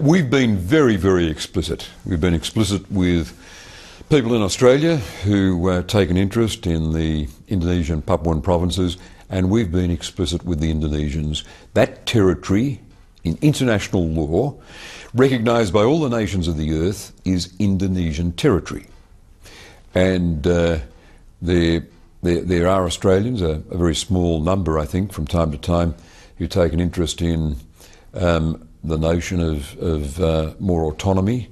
We've been very, very explicit. We've been explicit with people in Australia who take an interest in the Indonesian Papuan provinces, and we've been explicit with the Indonesians. That territory, in international law, recognised by all the nations of the earth, is Indonesian territory. And there are Australians, a very small number, I think, from time to time, who take an interest in the notion of more autonomy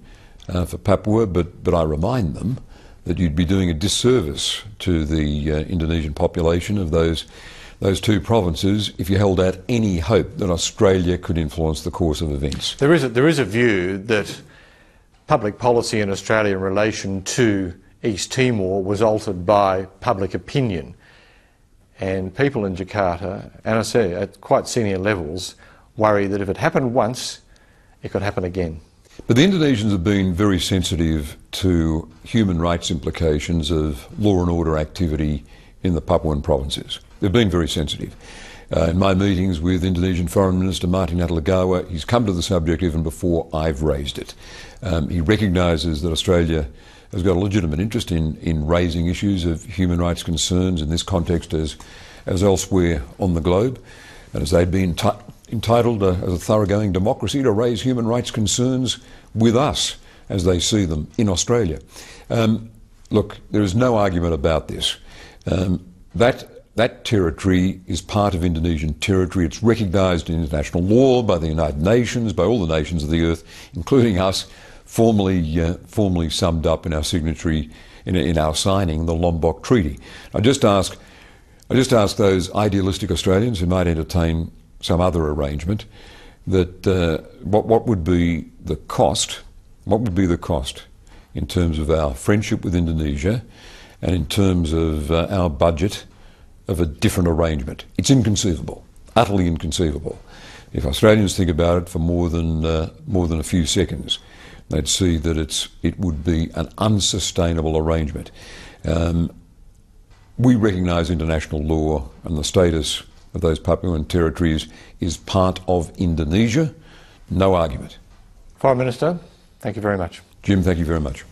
for Papua, but I remind them that you'd be doing a disservice to the Indonesian population of those two provinces if you held out any hope that Australia could influence the course of events. There is a view that public policy in Australia in relation to East Timor was altered by public opinion, and people in Jakarta, and I say at quite senior levels, worry that if it happened once, it could happen again. But the Indonesians have been very sensitive to human rights implications of law and order activity in the Papuan provinces. They've been very sensitive. In my meetings with Indonesian Foreign Minister Martin Natalegawa, he's come to the subject even before I've raised it. He recognises that Australia has got a legitimate interest in raising issues of human rights concerns in this context as elsewhere on the globe, and as they've been entitled as a thoroughgoing democracy to raise human rights concerns with us as they see them in Australia. Look, there is no argument about this. That territory is part of Indonesian territory. It's recognised in international law by the United Nations, by all the nations of the earth, including us, formally summed up in our signatory, in our signing the Lombok Treaty. I just ask those idealistic Australians who might entertain some other arrangement that what would be the cost? What would be the cost in terms of our friendship with Indonesia and in terms of our budget of a different arrangement? It's inconceivable, utterly inconceivable. If Australians think about it for more than a few seconds, they'd see that it would be an unsustainable arrangement. We recognise international law, and the status of those Papuan territories is part of Indonesia. No argument. Foreign Minister, thank you very much. Jim, thank you very much.